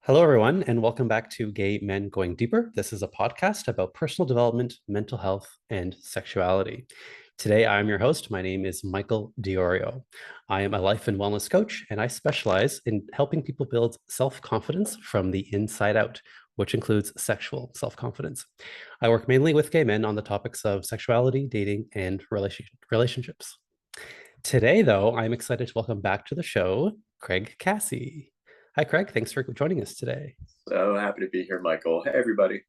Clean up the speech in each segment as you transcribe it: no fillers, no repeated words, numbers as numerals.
Hello, everyone, and welcome back to Gay Men Going Deeper. This is a podcast about personal development, mental health, and sexuality. Today, I'm your host. My name is Michael DiIorio. I am a life and wellness coach, and I specialize in helping people build self-confidence from the inside out, which includes sexual self-confidence. I work mainly with gay men on the topics of sexuality, dating, and relationships. Today, though, I'm excited to welcome back to the show, Craig Cassey. Hi, Craig. Thanks for joining us today. So happy to be here, Michael. Hey, everybody.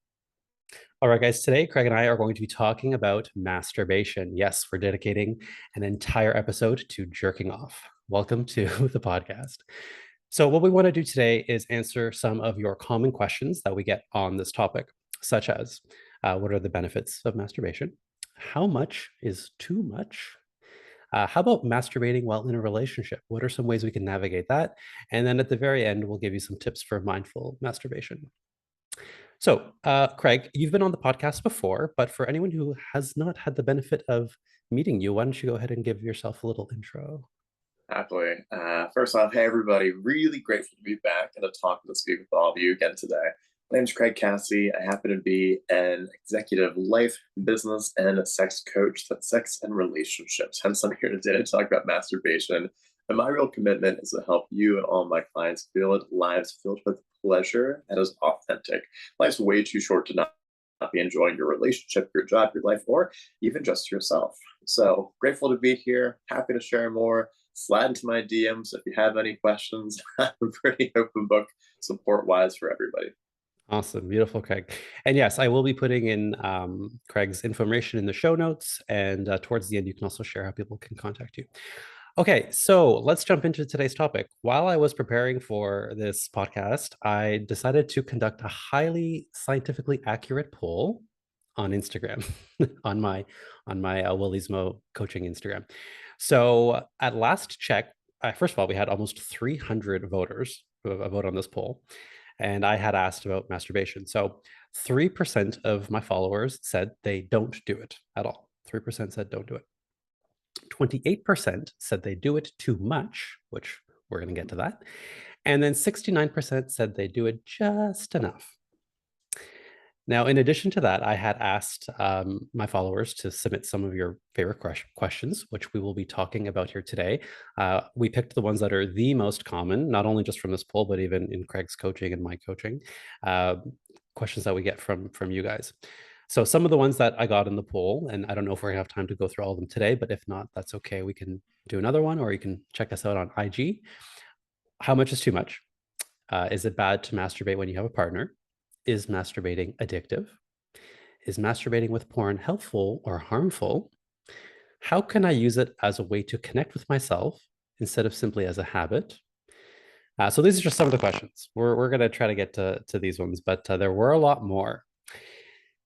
All right, guys, today Craig and I are going to be talking about masturbation. Yes, we're dedicating an entire episode to jerking off. Welcome to the podcast. So, what we want to do today is answer some of your common questions that we get on this topic, such as what are the benefits of masturbation? How much is too much? How about masturbating while in a relationship? What are some ways we can navigate that? And then at the very end, we'll give you some tips for mindful masturbation. So, Craig, you've been on the podcast before, but for anyone who has not had the benefit of meeting you, why don't you go ahead and give yourself a little intro? Happily. First off, hey, everybody. Really grateful to be back and to talk and to speak with all of you again today. My name's Craig Cassey. I happen to be an executive life, business, and a sex coach. That's sex and relationships. Hence, I'm here today to talk about masturbation. And my real commitment is to help you and all my clients build lives filled with pleasure that is authentic. Life's way too short to not be enjoying your relationship, your job, your life, or even just yourself. So grateful to be here. Happy to share more. Slide into my DMs if you have any questions. I'm a pretty open book support wise for everybody. Awesome, beautiful, Craig. And yes, I will be putting in Craig's information in the show notes. And towards the end, you can also share how people can contact you. Okay, so let's jump into today's topic. While I was preparing for this podcast, I decided to conduct a highly scientifically accurate poll on Instagram, on my Willismo coaching Instagram. So at last check, first of all, we had almost 300 voters who vote on this poll, and I had asked about masturbation. So 3% of my followers said they don't do it at all. 3% said don't do it. 28% said they do it too much, which we're going to get to that. And then 69% said they do it just enough. Now, in addition to that, I had asked my followers to submit some of your favorite questions, which we will be talking about here today. We picked the ones that are the most common, not only just from this poll, but even in Craig's coaching and my coaching, questions that we get from you guys. So some of the ones that I got in the poll, and I don't know if we're gonna have time to go through all of them today, but if not, that's okay. We can do another one, or you can check us out on IG. How much is too much? Is it bad to masturbate when you have a partner? Is masturbating addictive? Is masturbating with porn helpful or harmful? How can I use it as a way to connect with myself instead of simply as a habit? So these are just some of the questions. We're going to try to get to these ones, but there were a lot more.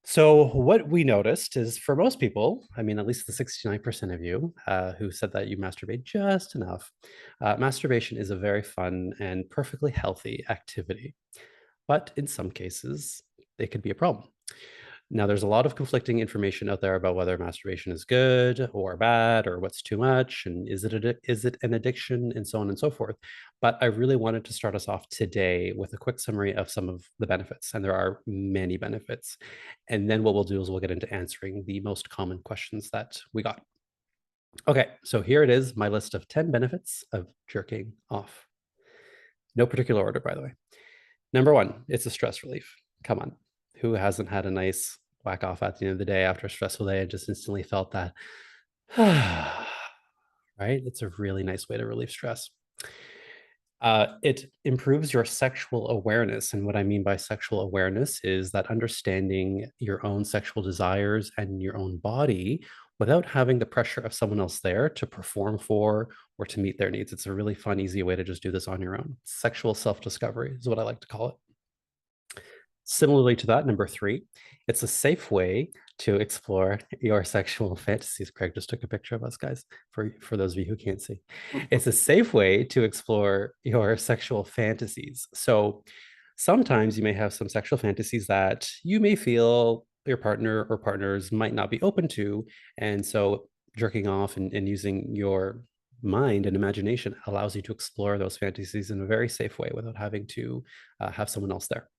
So what we noticed is for most people, I mean, at least the 69% of you who said that you masturbate just enough, masturbation is a very fun and perfectly healthy activity. But in some cases, it could be a problem. Now, there's a lot of conflicting information out there about whether masturbation is good or bad or what's too much and is it an addiction and so on and so forth. But I really wanted to start us off today with a quick summary of some of the benefits, and there are many benefits. And then what we'll do is we'll get into answering the most common questions that we got. Okay, so here it is, my list of 10 benefits of jerking off. No particular order, by the way. Number one, it's a stress relief. Come on. Who hasn't had a nice whack off at the end of the day after a stressful day and just instantly felt that? Right? It's a really nice way to relieve stress. It improves your sexual awareness. And what I mean by sexual awareness is that understanding your own sexual desires and your own body without having the pressure of someone else there to perform for or to meet their needs. It's a really fun, easy way to just do this on your own. Sexual self discovery is what I like to call it. Similarly to that, number three, it's a safe way to explore your sexual fantasies. Craig just took a picture of us, guys, for those of you who can't see. It's a safe way to explore your sexual fantasies. So sometimes you may have some sexual fantasies that you may feel your partner or partners might not be open to. And so jerking off and using your mind and imagination allows you to explore those fantasies in a very safe way without having to have someone else there.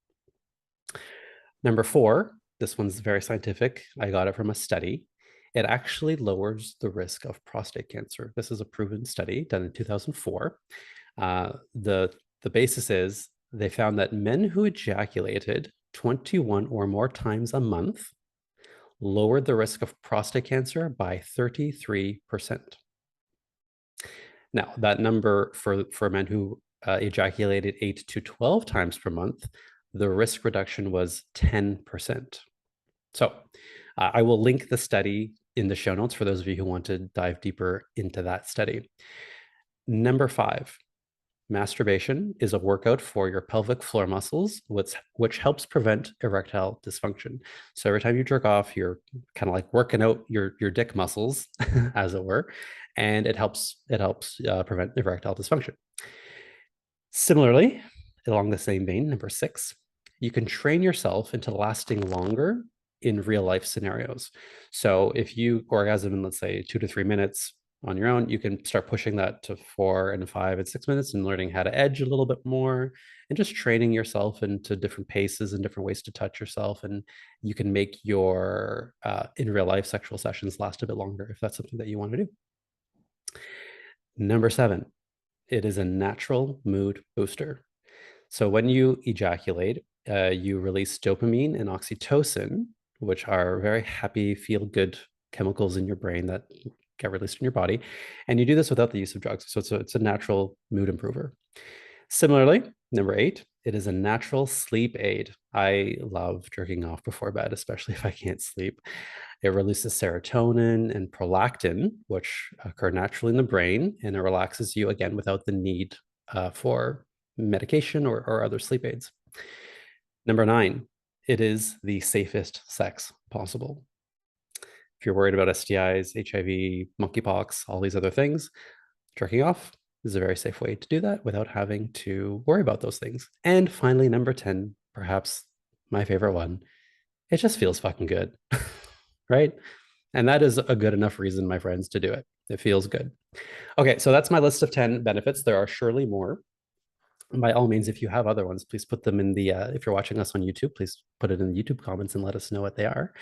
Number 4, this one's very scientific. I got it from a study. It actually lowers the risk of prostate cancer. This is a proven study done in 2004. The basis is they found that men who ejaculated 21 or more times a month lowered the risk of prostate cancer by 33%. Now, that number for men who ejaculated 8 to 12 times per month, the risk reduction was 10%. So I will link the study in the show notes for those of you who want to dive deeper into that study. Number 5, masturbation is a workout for your pelvic floor muscles, which helps prevent erectile dysfunction. So every time you jerk off, you're kind of like working out your dick muscles, as it were, and it helps prevent erectile dysfunction. Similarly, along the same vein, number 6, you can train yourself into lasting longer in real life scenarios. So if you orgasm in, let's say, 2 to 3 minutes on your own, you can start pushing that to 4 and 5 and 6 minutes and learning how to edge a little bit more and just training yourself into different paces and different ways to touch yourself. And you can make your in real life sexual sessions last a bit longer if that's something that you want to do. Number 7, it is a natural mood booster. So when you ejaculate, you release dopamine and oxytocin, which are very happy, feel-good chemicals in your brain that get released in your body. And you do this without the use of drugs. So it's a natural mood improver. Similarly, number 8, it is a natural sleep aid. I love jerking off before bed, especially if I can't sleep. It releases serotonin and prolactin, which occur naturally in the brain, and it relaxes you again without the need for medication or other sleep aids. Number 9, it is the safest sex possible. If you're worried about STIs, HIV, monkeypox, all these other things, jerking off is a very safe way to do that without having to worry about those things. And finally, number 10, perhaps my favorite one, it just feels fucking good, right? And that is a good enough reason, my friends, to do it. It feels good. Okay, so that's my list of 10 benefits. There are surely more. By all means, if you have other ones, please put them in the, if you're watching us on YouTube, please put it in the YouTube comments and let us know what they are.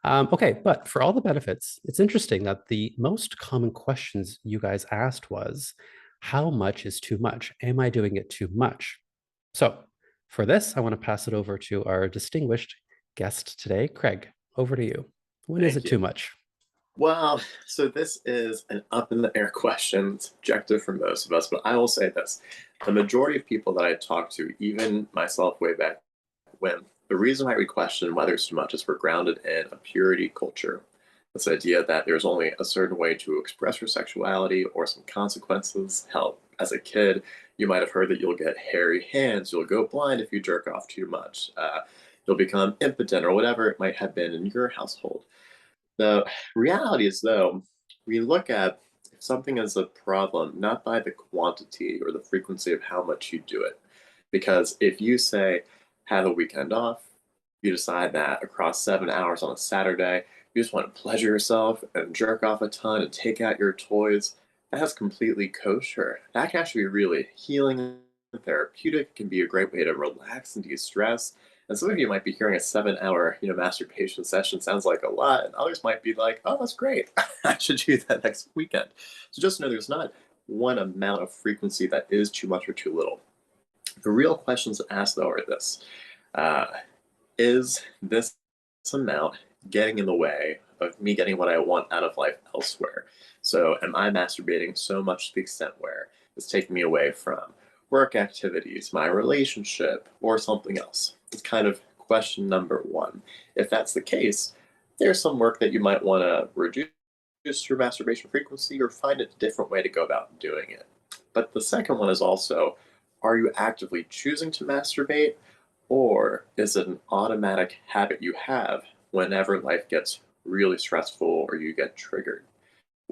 Okay, but for all the benefits, it's interesting that the most common questions you guys asked was, how much is too much? Am I doing it too much? So for this, I want to pass it over to our distinguished guest today, Craig. Over to you. When is it too much? Well, so this is an up in the air question, subjective for most of us, but I will say this. The majority of people that I talk to, even myself way back when, the reason why we question whether it's too much is we're grounded in a purity culture. This idea that there's only a certain way to express your sexuality or some consequences. Hell, as a kid, you might have heard that you'll get hairy hands, you'll go blind if you jerk off too much, you'll become impotent or whatever it might have been in your household. The reality is, though, we look at if something is a problem not by the quantity or the frequency of how much you do it. Because if you say, have a weekend off, you decide that across 7 hours on a Saturday, you just want to pleasure yourself and jerk off a ton and take out your toys, that's completely kosher. That can actually be really healing and therapeutic. It can be a great way to relax and de-stress. And some of you might be hearing a 7 hour, masturbation session sounds like a lot, and others might be like, "Oh, that's great. I should do that next weekend." So just know there's not one amount of frequency that is too much or too little. The real questions to ask, though, are this: is this amount getting in the way of me getting what I want out of life elsewhere? So, am I masturbating so much to the extent where it's taking me away from work activities, my relationship, or something else? It's kind of question number 1. If that's the case, there's some work that you might want to reduce your masturbation frequency or find a different way to go about doing it. But the second one is also, are you actively choosing to masturbate, or is it an automatic habit you have whenever life gets really stressful or you get triggered?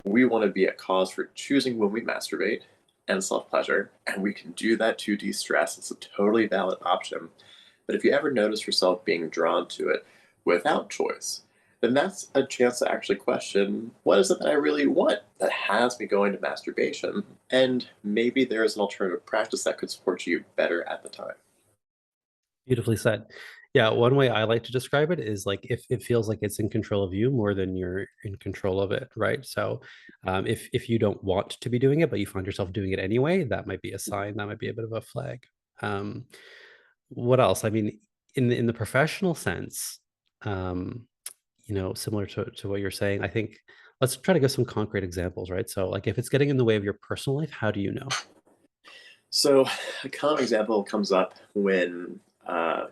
We want to be a cause for choosing when we masturbate and self-pleasure, and we can do that to de-stress. It's a totally valid option. But if you ever notice yourself being drawn to it without choice, then that's a chance to actually question what is it that I really want that has me going to masturbation? And maybe there's an alternative practice that could support you better at the time. Beautifully said. Yeah, one way I like to describe it is like if it feels like it's in control of you more than you're in control of it, right? So, if you don't want to be doing it, but you find yourself doing it anyway, that might be a sign. That might be a bit of a flag. Um, what else? I mean, in the professional sense, um, similar to what you're saying, I think let's try to give some concrete examples, right? So, like if it's getting in the way of your personal life, how do you know? So, a common example comes up when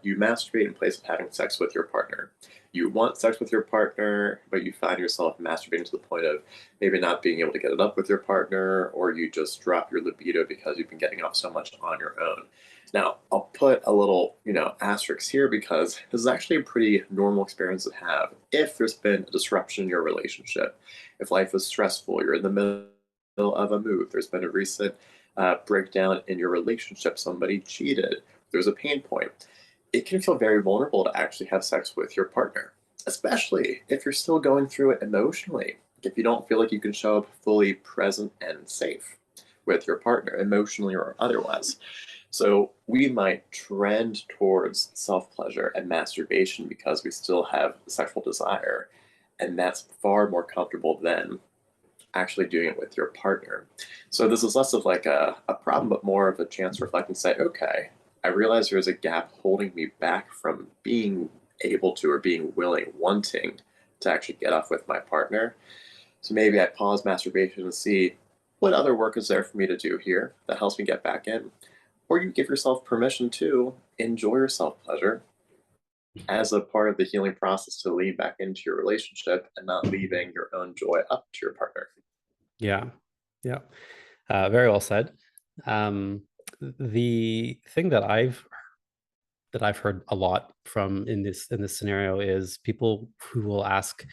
you masturbate in place of having sex with your partner. You want sex with your partner, but you find yourself masturbating to the point of maybe not being able to get it up with your partner, or you just drop your libido because you've been getting off so much on your own. Now, I'll put a little, asterisk here because this is actually a pretty normal experience to have if there's been a disruption in your relationship. If life is stressful, you're in the middle of a move, there's been a recent breakdown in your relationship, somebody cheated, there's a pain point. It can feel very vulnerable to actually have sex with your partner, especially if you're still going through it emotionally. If you don't feel like you can show up fully present and safe with your partner, emotionally or otherwise. So we might trend towards self pleasure and masturbation because we still have sexual desire. And that's far more comfortable than actually doing it with your partner. So this is less of like a problem, but more of a chance to reflect and say, okay, I realize there's a gap holding me back from being able to or being willing, wanting to actually get off with my partner. So maybe I pause masturbation and see what other work is there for me to do here that helps me get back in. Or you give yourself permission to enjoy your self pleasure as a part of the healing process to lean back into your relationship and not leaving your own joy up to your partner. Yeah, yeah. Very well said. The thing that I've heard a lot from in this scenario is people who will ask.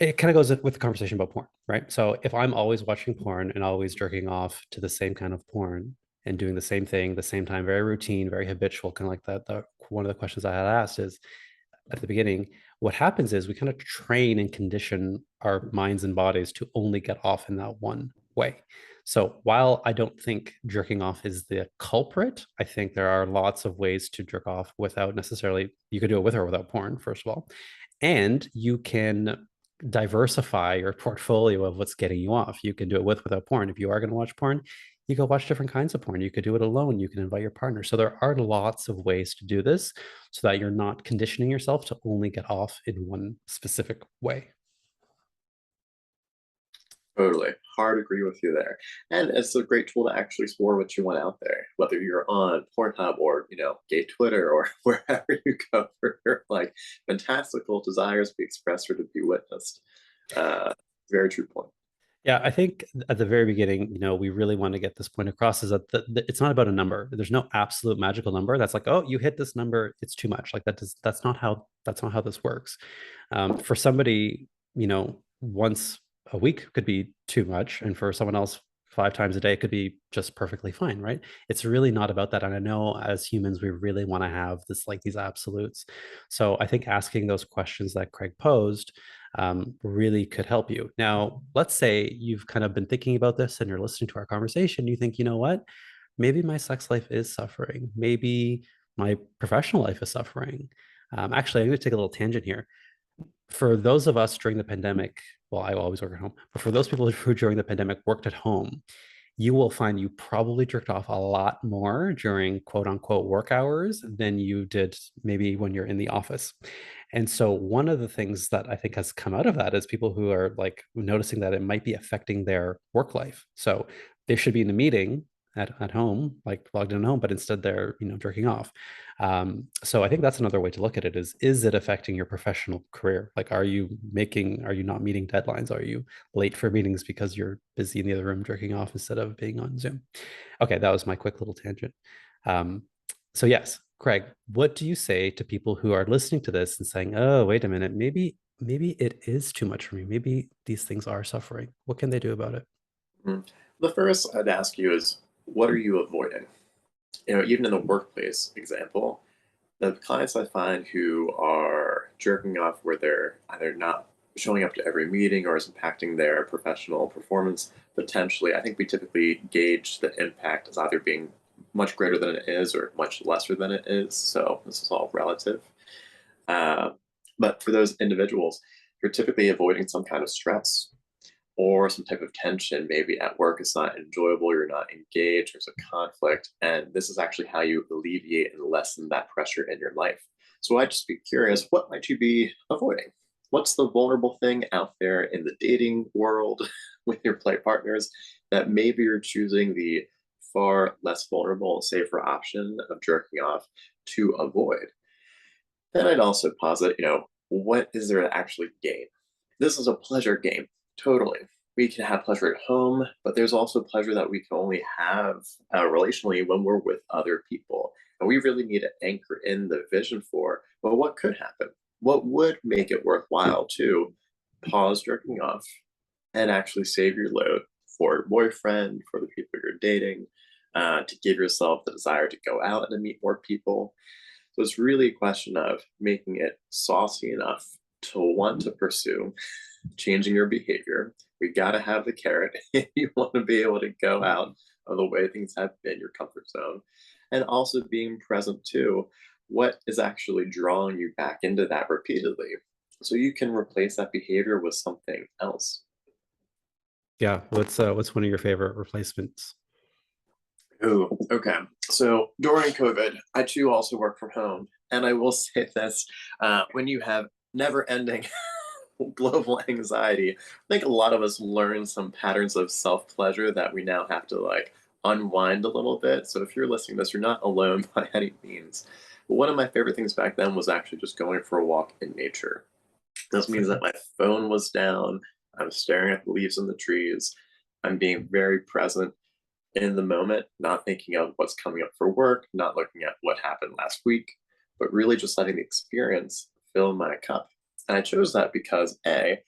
It kind of goes with the conversation about porn, right? So if I'm always watching porn and always jerking off to the same kind of porn and doing the same thing, the same time, very routine, very habitual, kind of like that. One of the questions I had asked is at the beginning, what happens is we kind of train and condition our minds and bodies to only get off in that one way. So while I don't think jerking off is the culprit, I think there are lots of ways to jerk off without necessarily, you could do it with or without porn, first of all. And you can diversify your portfolio of what's getting you off. You can do it with without porn. If you are going to watch porn, you go watch different kinds of porn. You could do it alone. You can invite your partner. So there are lots of ways to do this so that you're not conditioning yourself to only get off in one specific way. Totally. Hard agree with you there. And it's a great tool to actually explore what you want out there, whether you're on Pornhub or, gay Twitter or wherever you go for your like fantastical desires to be expressed or to be witnessed. Uh, Very true point. Yeah, I think at the very beginning, we really want to get this point across is that it's not about a number. There's no absolute magical number that's like, oh, you hit this number, it's too much. Like that's not how this works. For somebody, once a week could be too much, and for someone else, 5 times a day could be just perfectly fine, right? It's really not about that. And I know as humans, we really want to have this like these absolutes. So I think asking those questions that Craig posed really could help you. Now, let's say you've kind of been thinking about this and you're listening to our conversation. You think, you know what? Maybe my sex life is suffering. Maybe my professional life is suffering. Actually, I'm going to take a little tangent here. For those of us during the pandemic, well, I always work at home, but for those people who during the pandemic worked at home, you will find you probably jerked off a lot more during quote unquote work hours than you did maybe when you're in the office. And so one of the things that I think has come out of that is people who are like noticing that it might be affecting their work life. So they should be in a meeting at home, like logged in at home, but instead they're, jerking off. So I think that's another way to look at it is it affecting your professional career? Like, are you not meeting deadlines? Are you late for meetings because you're busy in the other room jerking off instead of being on Zoom? Okay, that was my quick little tangent. So yes, Craig, what do you say to people who are listening to this and saying, "Oh, wait a minute, maybe it is too much for me. Maybe these things are suffering. What can they do about it?" Mhm. The first I'd ask you is, what are you avoiding? Even in the workplace example, the clients I find who are jerking off where they're either not showing up to every meeting or is impacting their professional performance, potentially, I think we typically gauge the impact as either being much greater than it is or much lesser than it is. So this is all relative. Uh, but for those individuals, you're typically avoiding some kind of stress or some type of tension. Maybe at work it's not enjoyable, you're not engaged, there's a conflict. And this is actually how you alleviate and lessen that pressure in your life. So I'd just be curious, what might you be avoiding? What's the vulnerable thing out there in the dating world with your play partners that maybe you're choosing the far less vulnerable, safer option of jerking off to avoid? Then I'd also posit, what is there to actually gain? This is a pleasure game, totally. We can have pleasure at home, but there's also pleasure that we can only have relationally when we're with other people. And we really need to anchor in the vision for, well, what could happen? What would make it worthwhile to pause jerking off and actually save your load for your boyfriend, for the people you're dating, to give yourself the desire to go out and to meet more people. So it's really a question of making it saucy enough to want to pursue changing your behavior. We got to have the carrot if you want to be able to go out of the way things have been, your comfort zone, and also being present to what is actually drawing you back into that repeatedly. So you can replace that behavior with something else. Yeah. What's one of your favorite replacements? Oh, okay. So during COVID, I too also work from home. And I will say this, when you have never ending global anxiety, I think a lot of us learn some patterns of self pleasure that we now have to like unwind a little bit. So if you're listening to this, you're not alone by any means. But one of my favorite things back then was actually just going for a walk in nature. This means that my phone was down. I'm staring at the leaves in the trees. I'm being very present in the moment, not thinking of what's coming up for work, not looking at what happened last week, but really just letting the experience fill my cup. And I chose that because A,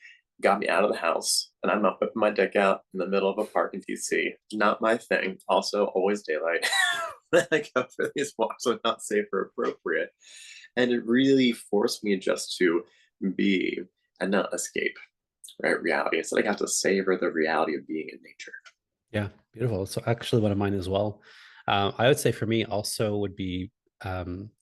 got me out of the house, and I'm not putting my dick out in the middle of a park in DC. Not my thing. Also, always daylight. I go for these walks are not safe or appropriate. And it really forced me just to be and not escape, right? Reality. So I got to savor the reality of being in nature. Yeah, beautiful. So actually, one of mine as well. I would say for me also would be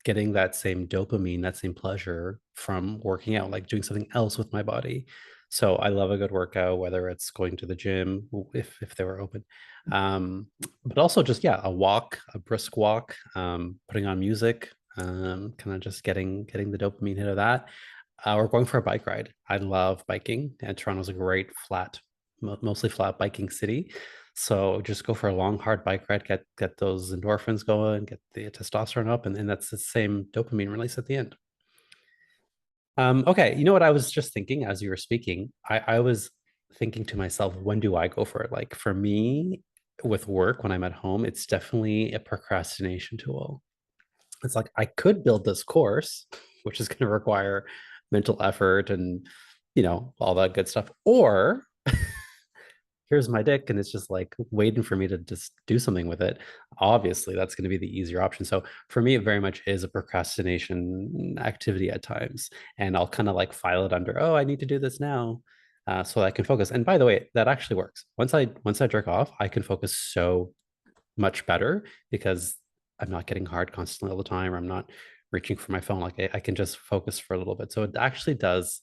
getting that same dopamine, that same pleasure from working out, like doing something else with my body. So I love a good workout, whether it's going to the gym, if they were open, but also just yeah, a walk, a brisk walk, putting on music, kind of just getting the dopamine hit of that. Or going for a bike ride. I love biking, and Toronto's a great mostly flat biking city. So just go for a long, hard bike ride, get those endorphins going, get the testosterone up, and that's the same dopamine release at the end. Okay, you know what I was just thinking as you were speaking? I was thinking to myself, when do I go for it? Like for me, with work, when I'm at home, it's definitely a procrastination tool. It's like I could build this course, which is going to require mental effort and all that good stuff, or here's my dick and it's just like waiting for me to just do something with it. Obviously that's going to be the easier option. So for me it very much is a procrastination activity at times, and I'll kind of like file it under, oh, I need to do this now, so I can focus. And by the way, that actually works. Once I jerk off, I can focus so much better because I'm not getting hard constantly all the time, or I'm not reaching for my phone. Like I can just focus for a little bit. So it actually does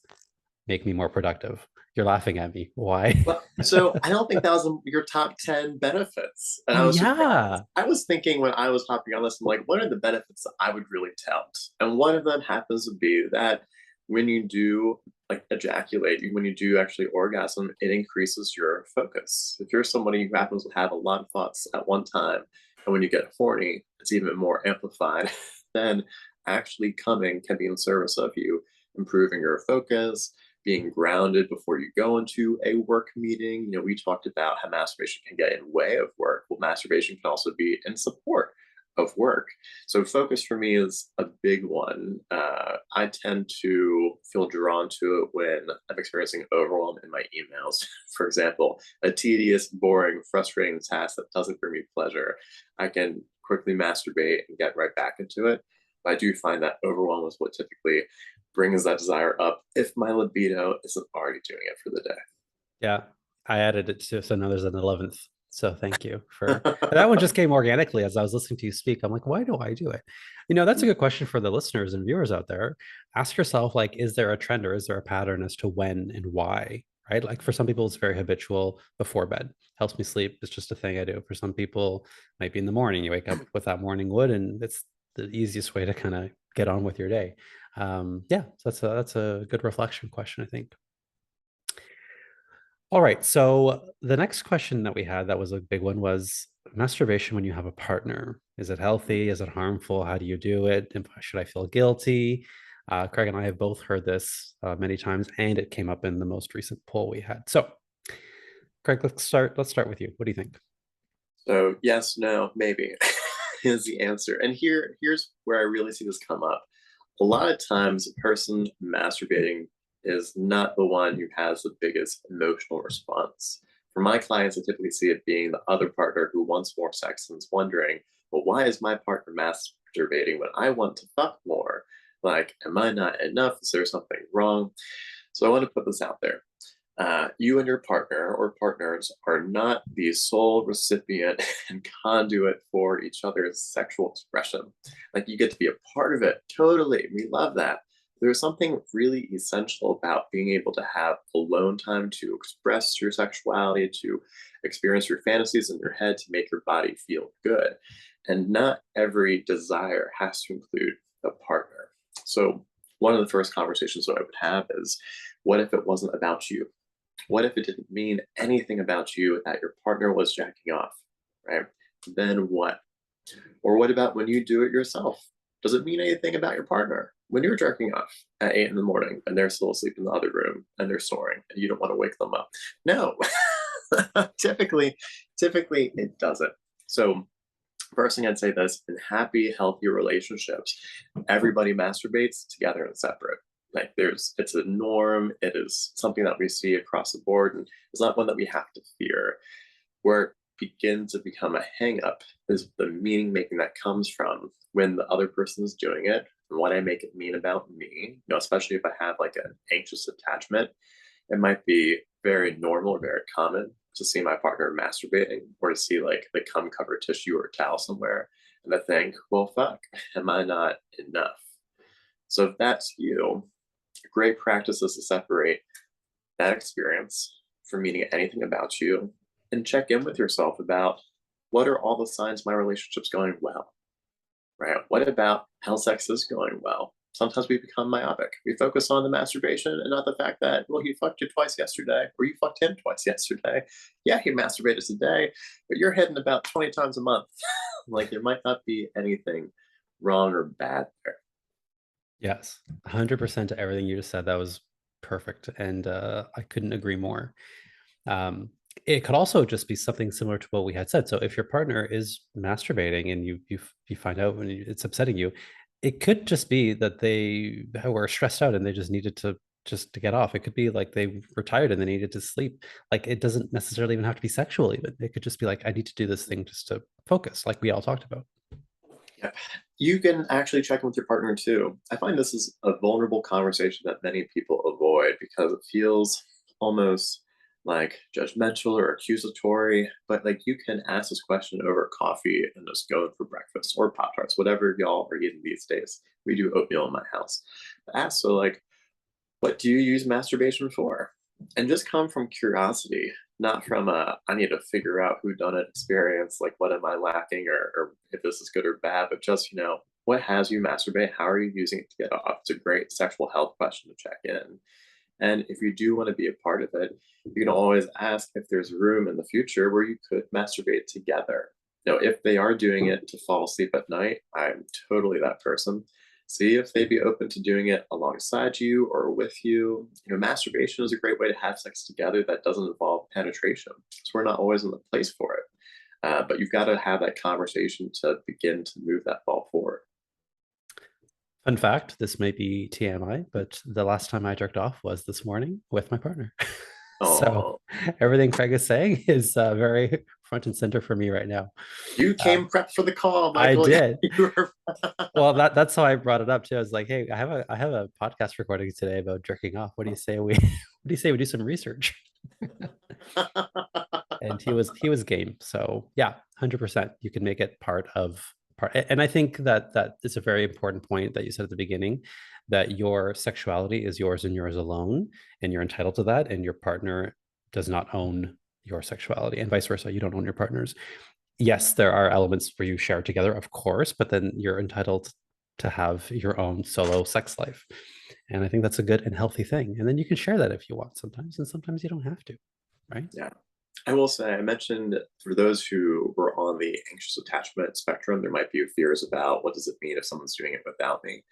make me more productive. You're laughing at me. Why? Well, so I don't think that was your top 10 benefits. And Oh I was surprised. yeah. I was thinking when I was hopping on this, I'm like, what are the benefits that I would really tout? And one of them happens to be that when you do like ejaculate, when you do actually orgasm, it increases your focus. If you're somebody who happens to have a lot of thoughts at one time, and when you get horny, it's even more amplified, then actually coming can be in service of you improving your focus, being grounded before you go into a work meeting. We talked about how masturbation can get in the way of work. Well, masturbation can also be in support of work. So focus for me is a big one. I tend to feel drawn to it when I'm experiencing overwhelm in my emails. For example, a tedious, boring, frustrating task that doesn't bring me pleasure. I can quickly masturbate and get right back into it. But I do find that overwhelm is what typically brings that desire up if my libido isn't already doing it for the Yeah, I added it to, so now there's an 11th. So thank you for that one. day. Just came organically as I was listening to you speak. I'm like, why do I do it? That's a good question for the listeners and viewers out there. Ask yourself, like, is there a trend or is there a pattern as to when and why? Right? Like for some people, it's very habitual before bed. Helps me sleep. It's just a thing I do. For some people, might be in the morning. You wake up with that morning wood, and it's the easiest way to kind of get on with your day. Yeah, so that's a good reflection question, I think. All right. So the next question that we had that was a big one was masturbation when you have a partner. Is it healthy? Is it harmful? How do you do it? And should I feel guilty? Craig and I have both heard this many times, and it came up in the most recent poll we had. So, Craig, let's start. Let's start with you. What do you think? So yes, no, maybe is the answer. And here's where I really see this come up. A lot of times, a person masturbating is not the one who has the biggest emotional response. For my clients, I typically see it being the other partner who wants more sex and is wondering, well, why is my partner masturbating when I want to fuck more? Like, am I not enough? Is there something wrong? So I want to put this out there. You and your partner or partners are not the sole recipient and conduit for each other's sexual expression. Like you get to be a part of it. Totally. We love that. There's something really essential about being able to have alone time to express your sexuality, to experience your fantasies in your head, to make your body feel good. And not every desire has to include a partner. So, one of the first conversations that I would have is what if it wasn't about you? What if it didn't mean anything about you that your partner was jacking off, right? Then what? Or what about when you do it yourself? Does it mean anything about your partner? When you're jerking off at 8 in the morning and they're still asleep in the other room and they're snoring and you don't want to wake them up. No, typically it doesn't. So first thing I'd say this in happy, healthy relationships, everybody masturbates together and separate. Like it's a norm. It is something that we see across the board, and it's not one that we have to fear. Where it begins to become a hang up is the meaning making that comes from when the other person is doing it and what I make it mean about me. Especially if I have like an anxious attachment, it might be very normal or very common to see my partner masturbating or to see like the cum covered tissue or towel somewhere. And I think, well, fuck, am I not enough? So if that's you, great practice is to separate that experience from meaning anything about you and check in with yourself about what are all the signs my relationship's going well, right? What about how sex is going well? Sometimes we become myopic. We focus on the masturbation and not the fact that, well, he fucked you twice yesterday, or you fucked him twice yesterday. Yeah, he masturbated today, but you're hitting about 20 times a month. Like there might not be anything wrong or bad there. Yes, 100% to everything you just said. That was perfect. And I couldn't agree more. It could also just be something similar to what we had said. So if your partner is masturbating and you find out when it's upsetting you, it could just be that they were stressed out and they just needed to get off. It could be like they were tired and they needed to sleep. Like it doesn't necessarily even have to be sexual, even. It could just be like, I need to do this thing just to focus, like we all talked about. Yep. You can actually check in with your partner too. I find this is a vulnerable conversation that many people avoid because it feels almost like judgmental or accusatory. But like you can ask this question over coffee and just go for breakfast or Pop Tarts, whatever y'all are eating these days. We do oatmeal in my house. Ask so like, what do you use masturbation for? And just come from curiosity, not from a I need to figure out who done it experience, like what am I lacking or if this is good or bad, but just, what has you masturbate? How are you using it to get off? It's a great sexual health question to check in. And if you do want to be a part of it, you can always ask if there's room in the future where you could masturbate together. If they are doing it to fall asleep at night, I'm totally that person. See if they'd be open to doing it alongside you or with you. Masturbation is a great way to have sex together that doesn't involve penetration. So we're not always in the place for it. But you've got to have that conversation to begin to move that ball forward. Fun fact, this may be TMI, but the last time I jerked off was this morning with my partner. So Oh, everything Craig is saying is very front and center for me right now. you Uh, came prepped for the call, I Michael. did. You were. Well, that's how I brought it up too. I was like, hey, I have a podcast recording today about jerking off. What do you say we what do you say we do some research? And he was game. So yeah, 100%. You can make it part. And I think that is a very important point that you said at the beginning, that your sexuality is yours and yours alone, and you're entitled to that, and your partner does not own your sexuality, and vice versa. You don't own your partner's. Yes, there are elements where you share together, of course, but then you're entitled to have your own solo sex life. And I think that's a good and healthy thing. And then you can share that if you want sometimes, and sometimes you don't have to, right? Yeah. I will say, I mentioned for those who were on the anxious attachment spectrum, there might be fears about what does it mean if someone's doing it without me.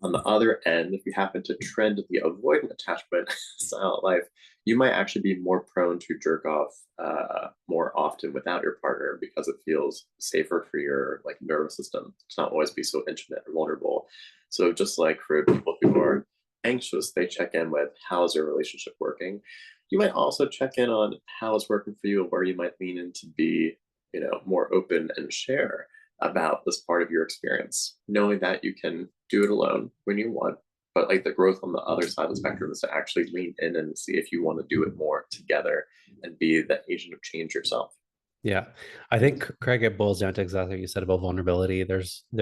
On the other end, if you happen to trend the avoidant attachment style of life, you might actually be more prone to jerk off more often without your partner because it feels safer for your like nervous system to not always be so intimate and vulnerable. So just like for people who are anxious, they check in with how's their relationship working. You might also check in on how it's working for you and where you might lean in to be, more open and share about this part of your experience, knowing that you can do it alone when you want. But like the growth on the other side of the spectrum is to actually lean in and see if you want to do it more together and be the agent of change yourself. Yeah, I think Craig, it boils down to exactly what you said about vulnerability.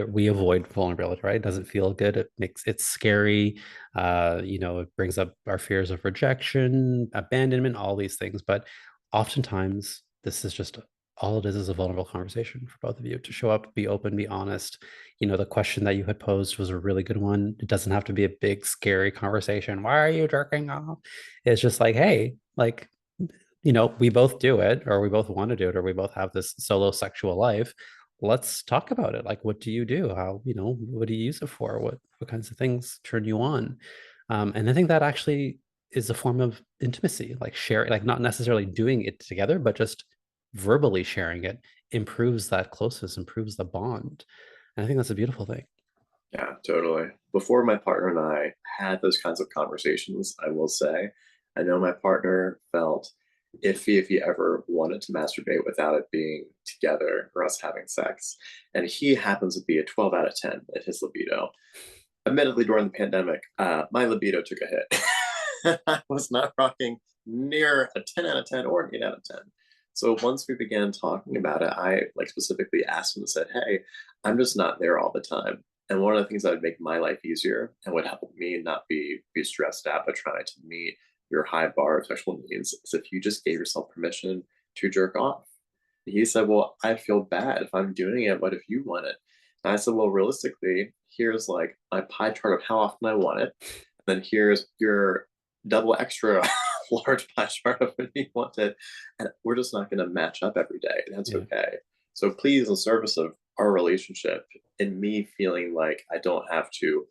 We avoid vulnerability, right? It doesn't feel good. It's scary. It brings up our fears of rejection, abandonment, all these things. But oftentimes, this is just all it is a vulnerable conversation for both of you to show up, be open, be honest. The question that you had posed was a really good one. It doesn't have to be a big, scary conversation. Why are you jerking off? It's just like, hey, like we both do it, or we both want to do it, or we both have this solo sexual life. Let's talk about it. Like, what do you do? What do you use it for? What kinds of things turn you on? And I think that actually is a form of intimacy, like sharing, like not necessarily doing it together, but just verbally sharing it improves that closeness, improves the bond. And I think that's a beautiful thing. Yeah, totally. Before my partner and I had those kinds of conversations, I will say, I know my partner felt iffy if he ever wanted to masturbate without it being together or us having sex. And he happens to be a 12 out of 10 at his libido. Admittedly, during the pandemic, my libido took a hit. I was not rocking near a 10 out of 10 or an 8 out of 10. So once we began talking about it, I like specifically asked him and said, "Hey, I'm just not there all the time. And one of the things that would make my life easier and would help me not be stressed out, but trying to meet your high bar of sexual needs is if you just gave yourself permission to jerk off." He said, "Well, I feel bad if I'm doing it. What if you want it?" And I said, "Well, realistically, here's like my pie chart of how often I want it. And then here's your double extra large pie chart of when you want it. And we're just not going to match up every day. And that's Yeah. okay. So please, in service of our relationship and me feeling like I don't have to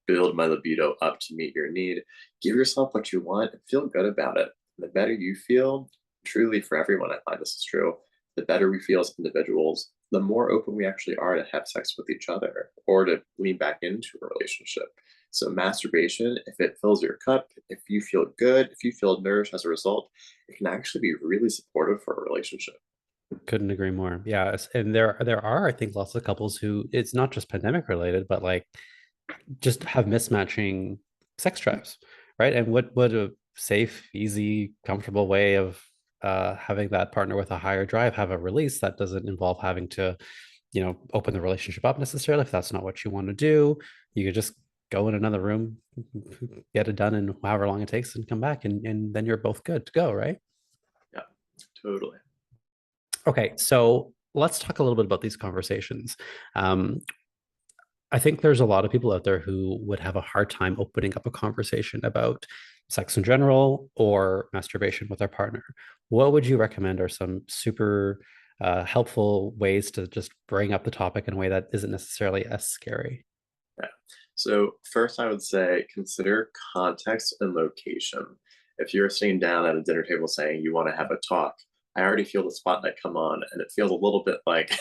build my libido up to meet your need, give yourself what you want and feel good about it. And the better you feel, truly for everyone, I find this is true, the better we feel as individuals, the more open we actually are to have sex with each other or to lean back into a relationship. So, masturbation, if it fills your cup, if you feel good, if you feel nourished as a result, it can actually be really supportive for a relationship. Couldn't agree more. Yeah, and there are, I think, lots of couples who it's not just pandemic related, but like just have mismatching sex drives, right? And what a safe, easy, comfortable way of having that partner with a higher drive have a release that doesn't involve having to, open the relationship up necessarily if that's not what you want to do. You could just go in another room, get it done in however long it takes, and come back, and then you're both good to go, right? Yeah, totally. Okay, so let's talk a little bit about these conversations. Um, I think there's a lot of people out there who would have a hard time opening up a conversation about sex in general or masturbation with their partner. What would you recommend are some super helpful ways to just bring up the topic in a way that isn't necessarily as scary? Yeah. So, first, I would say consider context and location. If you're sitting down at a dinner table saying you want to have a talk, I already feel the spotlight come on, and it feels a little bit like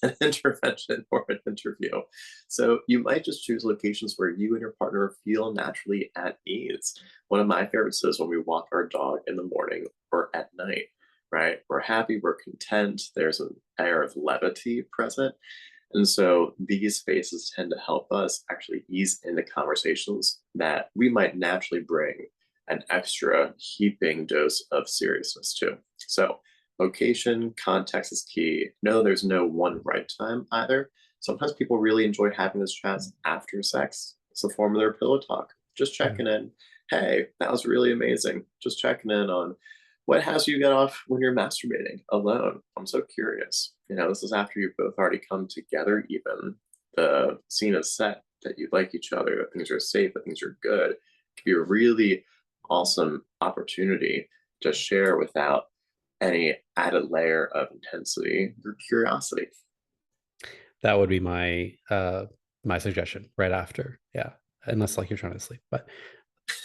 an intervention or an interview. So you might just choose locations where you and your partner feel naturally at ease. One of my favorites is when we walk our dog in the morning or at night, right? We're happy, we're content, there's an air of levity present. And so these spaces tend to help us actually ease into conversations that we might naturally bring an extra heaping dose of seriousness to. So location, context is key. No, there's no one right time either. Sometimes people really enjoy having those chats after sex. It's a form of their pillow talk. Just checking in. Hey, that was really amazing. Just checking in on what has you get off when you're masturbating alone. I'm so curious. This is after you've both already come together, even. The scene is set that you like each other, that things are safe, that things are good. It could be a really awesome opportunity to share without any added layer of intensity or curiosity. That would be my suggestion right after. Yeah. Unless like you're trying to sleep. But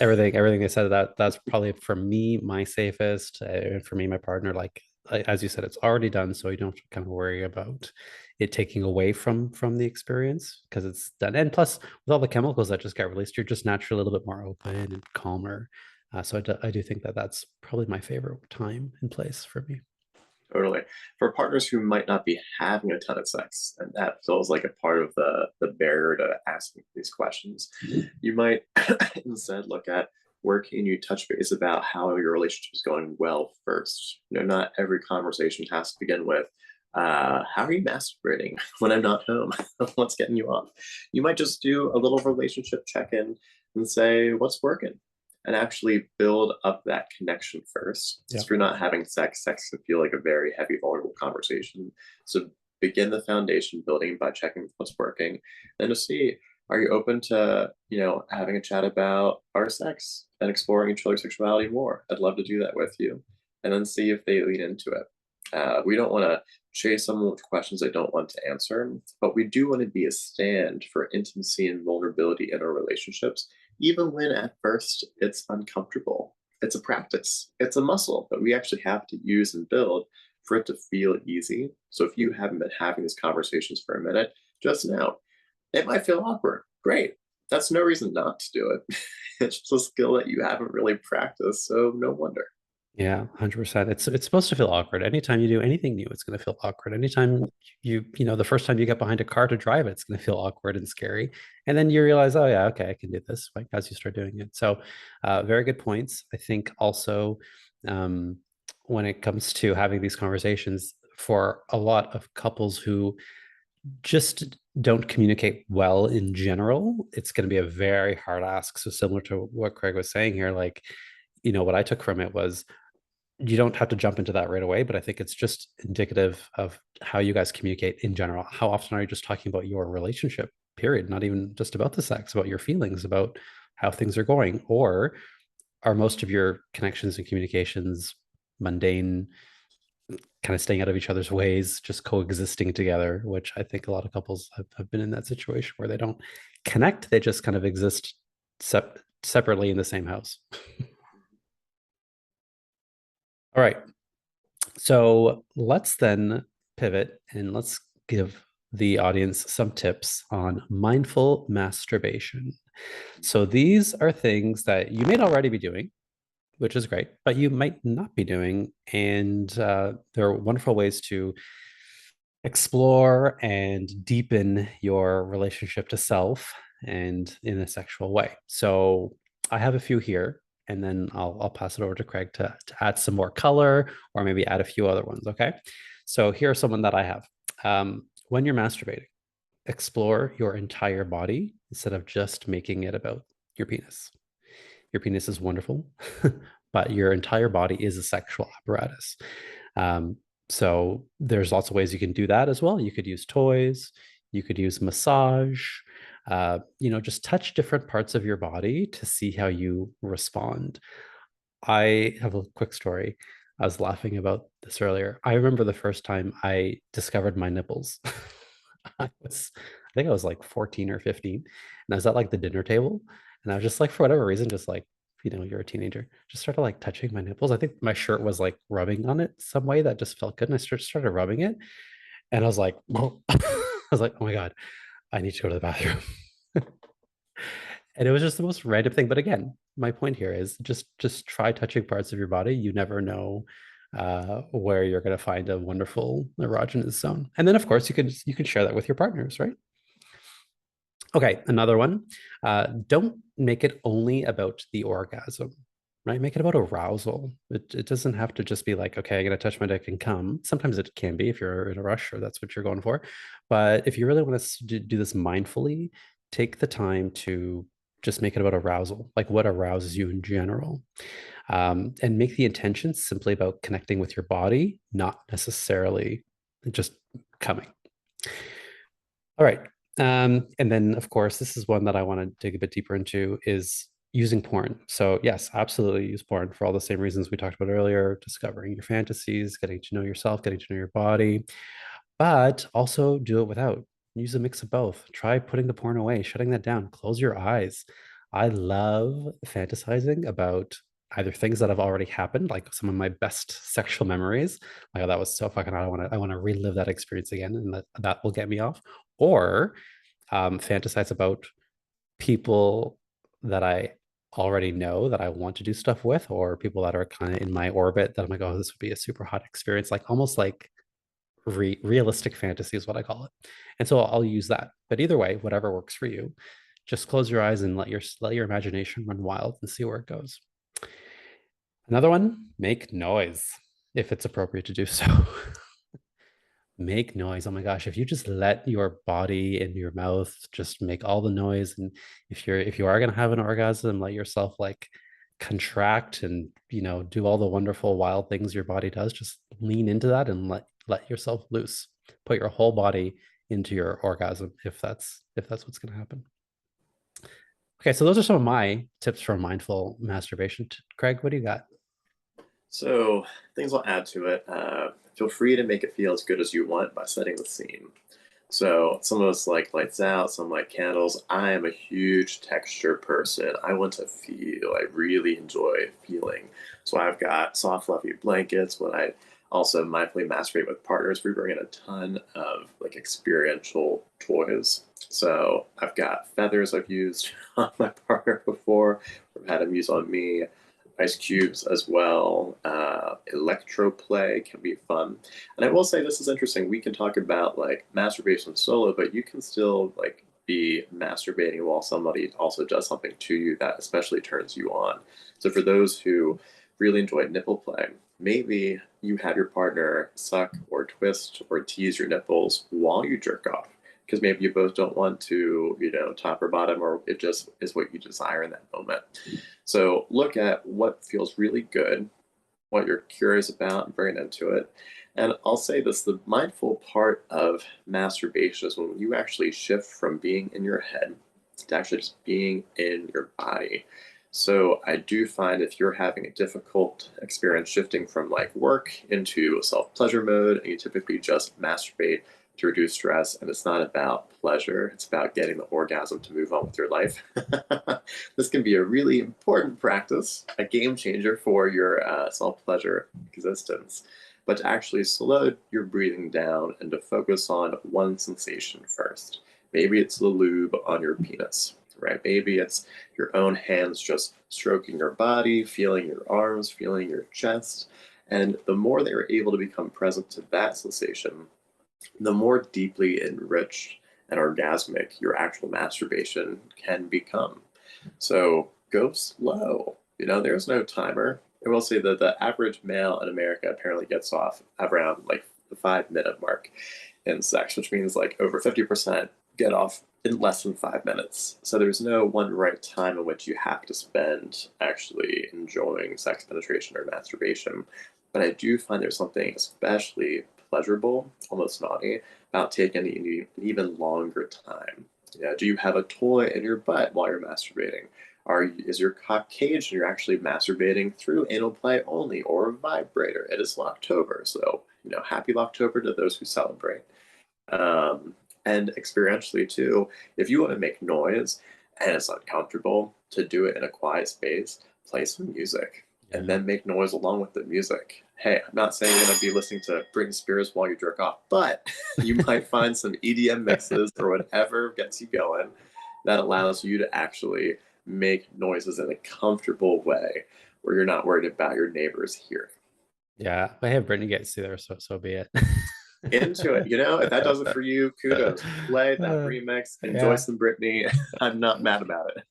everything they said, that's probably for me my safest. For me, my partner, like as you said, it's already done, so you don't have to kind of worry about it taking away from the experience because it's done. And plus, with all the chemicals that just get released, you're just naturally a little bit more open and calmer. So I do think that that's probably my favorite time and place for me. Totally. For partners who might not be having a ton of sex, and that feels like a part of the barrier to asking these questions, you might instead look at where can you touch base about how your relationship is going well first. Not every conversation has to begin with, how are you masturbating when I'm not home? What's getting you off? You might just do a little relationship check-in and say, what's working? And actually build up that connection first. Yeah. If you're not having sex, sex can feel like a very heavy, vulnerable conversation. So begin the foundation building by checking what's working, and to see, are you open to having a chat about our sex and exploring each other's sexuality more? I'd love to do that with you, and then see if they lean into it. We don't want to chase someone with questions they don't want to answer, but we do want to be a stand for intimacy and vulnerability in our relationships, even when at first it's uncomfortable. It's a practice, it's a muscle that we actually have to use and build for it to feel easy. So if you haven't been having these conversations for a minute, just know it might feel awkward. Great. That's no reason not to do it. It's just a skill that you haven't really practiced. So no wonder. Yeah, 100%. It's supposed to feel awkward. Anytime you do anything new, it's going to feel awkward. Anytime the first time you get behind a car to drive it, it's going to feel awkward and scary. And then you realize, oh yeah, okay, I can do this, like as you start doing it. So, very good points. I think also, when it comes to having these conversations, for a lot of couples who just don't communicate well in general, it's going to be a very hard ask. So similar to what Craig was saying here, like, what I took from it was you don't have to jump into that right away, but I think it's just indicative of how you guys communicate in general. How often are you just talking about your relationship, period? Not even just about the sex, about your feelings, about how things are going? Or are most of your connections and communications mundane, kind of staying out of each other's ways, just coexisting together, which I think a lot of couples have been in that situation where they don't connect, they just kind of exist separately in the same house. All right. So let's then pivot and let's give the audience some tips on mindful masturbation. So these are things that you may already be doing, which is great, but you might not be doing. And there are wonderful ways to explore and deepen your relationship to self and in a sexual way. So I have a few here, and then I'll pass it over to Craig to add some more color or maybe add a few other ones. Okay. So here are some that I have. When you're masturbating, explore your entire body instead of just making it about your penis. Your penis is wonderful, but your entire body is a sexual apparatus. So there's lots of ways you can do that as well. You could use toys, you could use massage, just touch different parts of your body to see how you respond. I have a quick story. I was laughing about this earlier. I remember the first time I discovered my nipples. I think I was like 14 or 15, and I was at like the dinner table, and I was just like, for whatever reason, just like, you're a teenager, just started like touching my nipples. I think my shirt was like rubbing on it some way that just felt good, and I started rubbing it, And I was like, I was like, oh my God, I need to go to the bathroom. And it was just the most random thing. But again, my point here is just try touching parts of your body. You never know where you're going to find a wonderful erogenous zone. And then, of course, you can share that with your partners, right? Okay, another one. Don't make it only about the orgasm, right? Make it about arousal. It doesn't have to just be like, okay, I'm going to touch my dick and come. Sometimes it can be if you're in a rush or that's what you're going for. But if you really want to do this mindfully, take the time to just make it about arousal, like what arouses you in general. And make the intention simply about connecting with your body, not necessarily just coming. All right. And then, of course, this is one that I want to dig a bit deeper into is using porn. So, yes, absolutely use porn for all the same reasons we talked about earlier, discovering your fantasies, getting to know yourself, getting to know your body, but also do it without. Use a mix of both. Try putting the porn away, shutting that down, close your eyes. I love fantasizing about either things that have already happened, like some of my best sexual memories. Like, oh, that was so fucking, I want to relive that experience again, and that will get me off. Or fantasize about people that I already know that I want to do stuff with, or people that are kind of in my orbit that I'm like, oh, this would be a super hot experience, like almost like realistic fantasy is what I call it. And so I'll use that. But either way, whatever works for you, just close your eyes and let your imagination run wild and see where it goes. Another one, make noise if it's appropriate to do so. Make noise. Oh my gosh, if you just let your body and your mouth just make all the noise, and if you are going to have an orgasm, let yourself like contract and do all the wonderful wild things your body does. Just lean into that and let yourself loose. Put your whole body into your orgasm if that's what's going to happen. Okay, so those are some of my tips for mindful masturbation. Craig, what do you got? So, things I'll add to it. Feel free to make it feel as good as you want by setting the scene. So, some of us like lights out, some like candles. I am a huge texture person. I want to feel, I really enjoy feeling. So, I've got soft, fluffy blankets. When I also mindfully masturbate with partners, we bring in a ton of like experiential toys. So, I've got feathers I've used on my partner before, I've had them use on me, ice cubes as well. Electroplay can be fun. And I will say this is interesting. We can talk about like masturbation solo, but you can still like be masturbating while somebody also does something to you that especially turns you on. So for those who really enjoy nipple play, maybe you have your partner suck or twist or tease your nipples while you jerk off. Because maybe you both don't want to, top or bottom, or it just is what you desire in that moment. So look at what feels really good, what you're curious about, and bring it into it. And I'll say this, the mindful part of masturbation is when you actually shift from being in your head to actually just being in your body. So I do find if you're having a difficult experience shifting from like work into self-pleasure mode, and you typically just masturbate to reduce stress, and it's not about pleasure, it's about getting the orgasm to move on with your life. This can be a really important practice, a game changer for your self-pleasure existence. But to actually slow your breathing down and to focus on one sensation first. Maybe it's the lube on your penis, right? Maybe it's your own hands just stroking your body, feeling your arms, feeling your chest. And the more they are able to become present to that sensation, the more deeply enriched and orgasmic your actual masturbation can become. So go slow. There's no timer. I will say that the average male in America apparently gets off around like the 5 minute mark in sex, which means like over 50% get off in less than 5 minutes. So there's no one right time in which you have to spend actually enjoying sex penetration or masturbation. But I do find there's something especially pleasurable, almost naughty, about taking an even longer time. Yeah, do you have a toy in your butt while you're masturbating? Is your cock caged and you're actually masturbating through anal play only or a vibrator? It is Locktober, so happy Locktober to those who celebrate. Um, and experientially too, if you want to make noise and it's uncomfortable to do it in a quiet space, play some music and Yeah. then make noise along with the music. Hey, I'm not saying you're going to be listening to Britney Spears while you jerk off, but you might find some EDM mixes or whatever gets you going that allows you to actually make noises in a comfortable way where you're not worried about your neighbors hearing. Yeah, I have Brittany gets to there, so be it. Into it. If that does it for you, kudos. Play that remix, enjoy Yeah. some Britney. I'm not mad about it.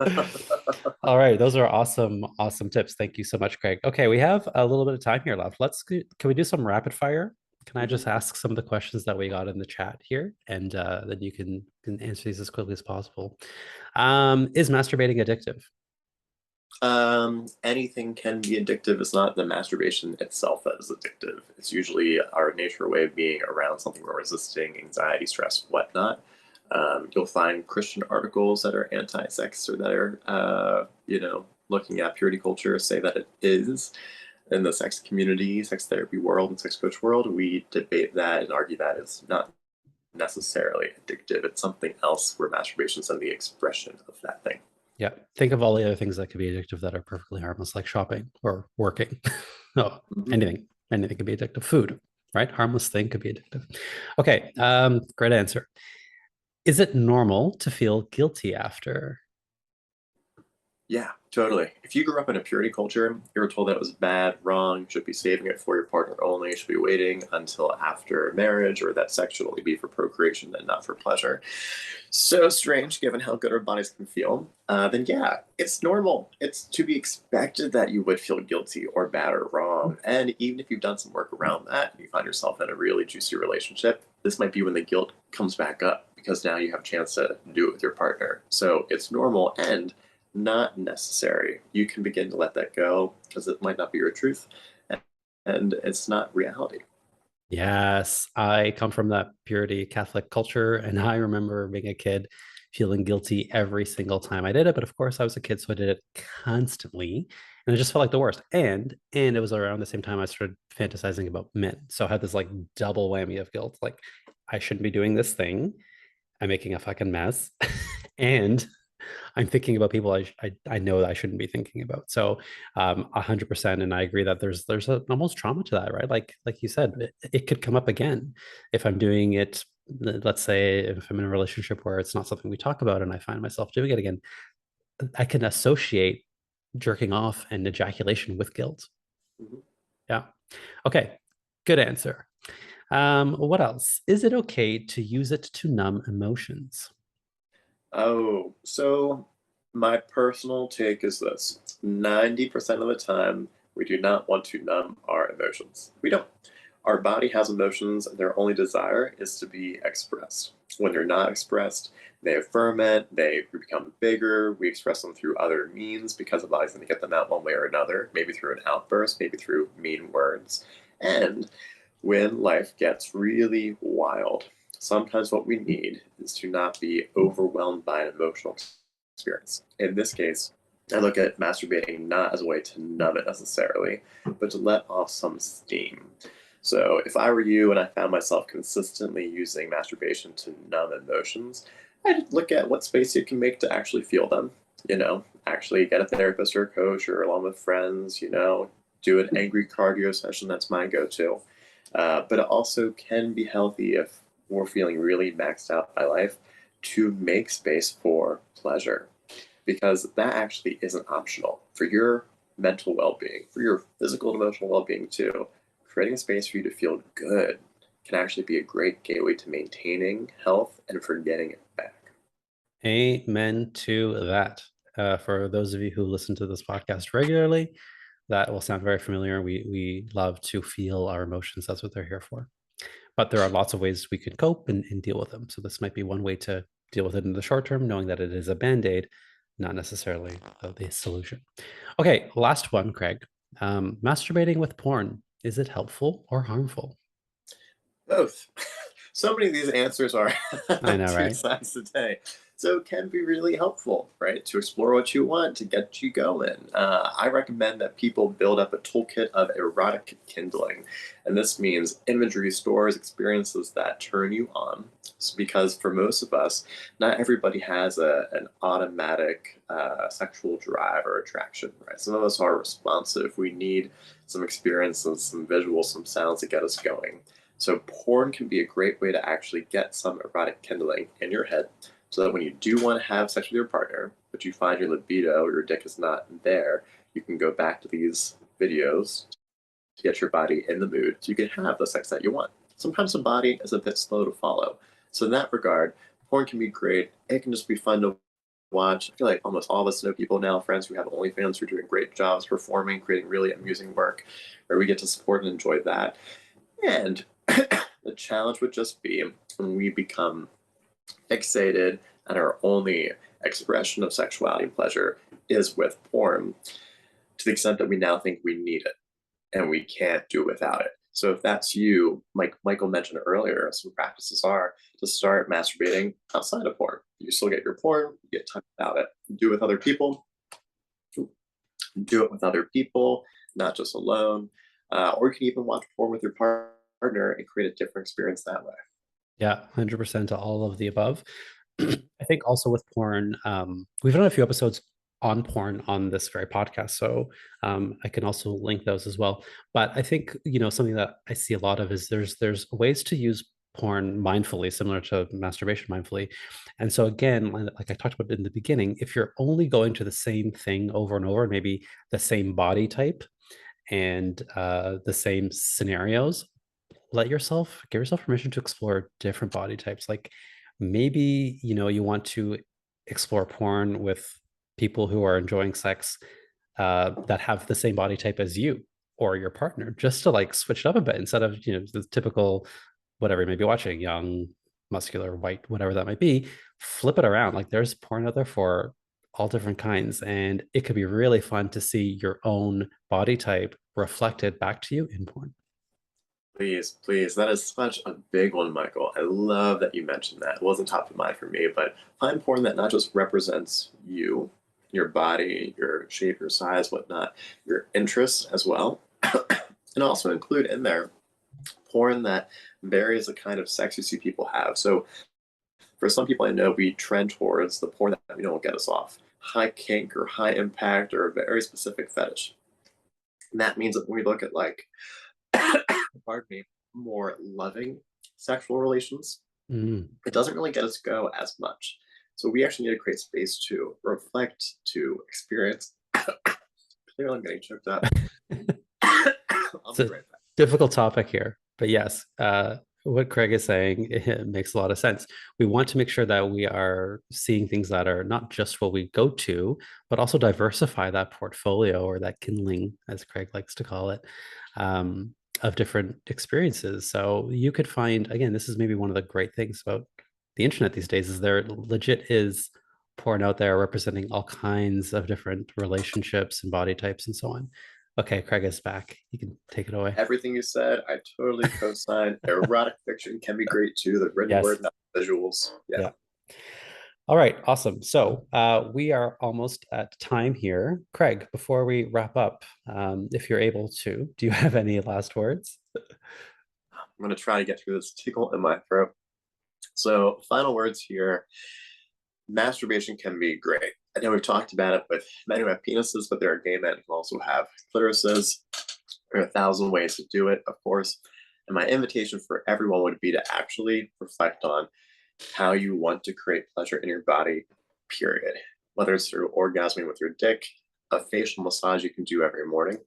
All right, those are awesome tips. Thank you so much, Craig. Okay, we have a little bit of time here left. Can we do some rapid fire? Can I just ask some of the questions that we got in the chat here, and then you can answer these as quickly as possible. Is masturbating addictive? Anything can be addictive. It's not the masturbation itself that is addictive. It's usually our nature way of being around something we're resisting, anxiety, stress, whatnot. You'll find Christian articles that are anti-sex or that are, looking at purity culture say that it is. In the sex community, sex therapy world, and sex coach world, we debate that and argue that it's not necessarily addictive. It's something else where masturbation is the expression of that thing. Yeah. Think of all the other things that could be addictive that are perfectly harmless, like shopping or working. No, anything could be addictive. Food, right? Harmless thing could be addictive. Okay. Great answer. Is it normal to feel guilty after? Yeah, totally. If you grew up in a purity culture, you were told that it was bad, wrong, should be saving it for your partner only, should be waiting until after marriage, or that sex should only be for procreation and not for pleasure. So strange given how good our bodies can feel. Then, yeah, it's normal. It's to be expected that you would feel guilty or bad or wrong. And even if you've done some work around that, and you find yourself in a really juicy relationship, this might be when the guilt comes back up because now you have a chance to do it with your partner. So it's normal and not necessary. You can begin to let that go because it might not be your truth and it's not reality. Yes, I come from that purity Catholic culture, and I remember being a kid feeling guilty every single time I did it. But of course, I was a kid, so I did it constantly, and it just felt like the worst. And it was around the same time I started fantasizing about men, so I had this like double whammy of guilt. Like I shouldn't be doing this thing. I'm making a fucking mess, and I'm thinking about people I know that I shouldn't be thinking about. So 100%. And I agree that there's almost trauma to that, right? Like you said, it could come up again if I'm doing it. Let's say if I'm in a relationship where it's not something we talk about and I find myself doing it again, I can associate jerking off and ejaculation with guilt. Mhm. Yeah. Okay. Good answer. What else? Is it okay to use it to numb emotions? Oh, so my personal take is this 90% of the time, we do not want to numb our emotions. We don't. Our body has emotions, and their only desire is to be expressed. When they're not expressed, they ferment, they become bigger. We express them through other means because the body's going to get them out one way or another, maybe through an outburst, maybe through mean words. And when life gets really wild, sometimes what we need is to not be overwhelmed by an emotional experience. In this case, I look at masturbating not as a way to numb it necessarily, but to let off some steam. So if I were you and I found myself consistently using masturbation to numb emotions, I'd look at what space you can make to actually feel them. Actually get a therapist or a coach or along with friends, do an angry cardio session. That's my go to. But it also can be healthy if we're feeling really maxed out by life to make space for pleasure because that actually isn't optional for your mental well-being, for your physical and emotional well-being too. Creating a space for you to feel good can actually be a great gateway to maintaining health and for getting it back. Amen to that. For those of you who listen to this podcast regularly, that will sound very familiar. We love to feel our emotions. That's what they're here for. But there are lots of ways we can cope and deal with them. So this might be one way to deal with it in the short term, knowing that it is a band-aid, not necessarily the solution. Okay, last one, Craig. Masturbating with porn, is it helpful or harmful? Both. So many of these answers are I know, two right? sides today. So it can be really helpful, right? To explore what you want, to get you going. I recommend that people build up a toolkit of erotic kindling. And this means imagery, stores, experiences that turn you on. Because for most of us, not everybody has an automatic sexual drive or attraction, right? Some of us are responsive. We need some experiences, some visuals, some sounds to get us going. So porn can be a great way to actually get some erotic kindling in your head so that when you do want to have sex with your partner, but you find your libido or your dick is not there, you can go back to these videos to get your body in the mood so you can have the sex that you want. Sometimes the body is a bit slow to follow. So in that regard, porn can be great. It can just be fun to watch. I feel like almost all of us know people now, friends who have OnlyFans who are doing great jobs performing, creating really amusing work, where we get to support and enjoy that. And the challenge would just be when we become fixated and our only expression of sexuality and pleasure is with porn, to the extent that we now think we need it and we can't do without it. So if that's you, like Michael mentioned earlier, some practices are to start masturbating outside of porn. You still get your porn, you get time without it. Do it with other people. Do it with other people, not just alone. Or you can even watch porn with your partner and create a different experience that way. Yeah, 100% to all of the above. I think also with porn, we've done a few episodes on porn on this very podcast, so I can also link those as well. But I think, something that I see a lot of is there's ways to use porn mindfully, similar to masturbation mindfully. And so again, like I talked about in the beginning, if you're only going to the same thing over and over, maybe the same body type and the same scenarios, give yourself permission to explore different body types. Like maybe, you want to explore porn with people who are enjoying sex that have the same body type as you or your partner, just to like switch it up a bit instead of, the typical whatever you may be watching, young, muscular, white, whatever that might be. Flip it around. Like there's porn out there for all different kinds, and it could be really fun to see your own body type reflected back to you in porn. Please, please. That is such a big one, Michael. I love that you mentioned that. It wasn't top of mind for me, but find porn that not just represents you, your body, your shape, your size, whatnot, your interests as well. And also include in there porn that varies the kind of sex you see people have. So for some people I know, we trend towards the porn that we know will get us off. High kink or high impact or a very specific fetish. And that means that when we look at like pardon me, more loving sexual relations, Mm. it doesn't really get us go as much. So we actually need to create space to reflect, to experience. Clearly, I'm getting choked up. I'll It's be a right back. difficult topic here, but yes, what Craig is saying, it makes a lot of sense. We want to make sure that we are seeing things that are not just what we go to, but also diversify that portfolio, or that kindling, as Craig likes to call it, of different experiences. So you could find, again, this is maybe one of the great things about the internet these days, is there legit is porn out there representing all kinds of different relationships and body types and so on. Okay, Craig is back. You can take it away. Everything you said, I totally co-sign. Erotic fiction can be great too. The written Yes. word, not visuals. Yeah. Yeah. All right. Awesome. So we are almost at time here. Craig, before we wrap up, if you're able to, do you have any last words? I'm going to try to get through this tickle in my throat. So, final words here. Masturbation can be great. I know we've talked about it with men who have penises, but there are gay men who also have clitorises. There are 1,000 ways to do it, of course. And my invitation for everyone would be to actually reflect on how you want to create pleasure in your body, period. Whether it's through orgasming with your dick, a facial massage you can do every morning.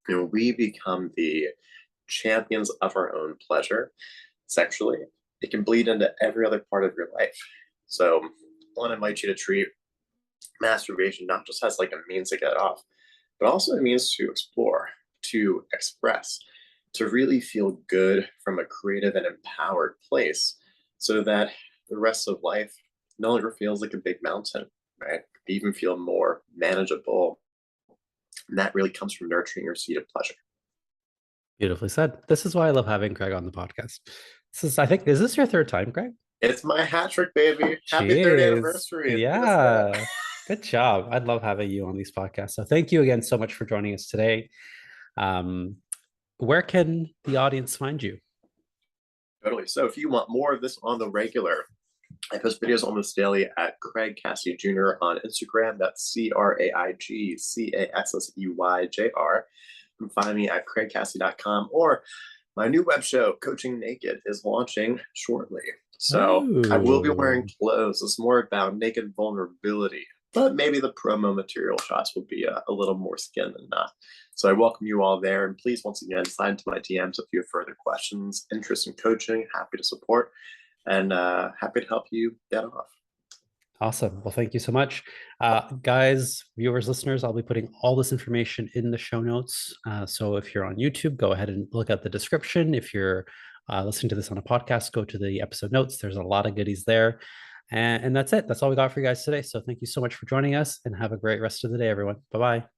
And we become the champions of our own pleasure sexually. It can bleed into every other part of your life. So I want to invite you to treat masturbation not just as like a means to get off, but also a means to explore, to express, to really feel good from a creative and empowered place so that the rest of life no longer feels like a big mountain, right? Even feel more manageable. And that really comes from nurturing your seed of pleasure. Beautifully said. This is why I love having Craig on the podcast. I think, is this your third time, Greg? It's my hat trick, baby. Happy third Cheers. anniversary. You missed that. Yeah. Good job. I'd love having you on these podcasts. So thank you again so much for joining us today. Um, where can the audience find you? Totally. So if you want more of this on the regular, I post videos almost daily at Craig Cassey Jr. on Instagram. That's CraigCasseyJr. You can find me at craigcassey.com, or my new web show, Coaching Naked, is launching shortly. So I will be wearing Oh, clothes. It's more about naked vulnerability, but maybe the promo material shots will be a little more skin than not. So I welcome you all there. And please, once again, slide into my DMs if you have further questions, interest in coaching. Happy to support, and happy to help you get off. awesome. Well, thank you so much. Guys, viewers, listeners, I'll be putting all this information in the show notes. So if you're on YouTube, go ahead and look at the description. If you're listening to this on a podcast, go to the episode notes. There's a lot of goodies there. And that's it. That's all we got for you guys today. So thank you so much for joining us, and have a great rest of the day, everyone. Bye bye.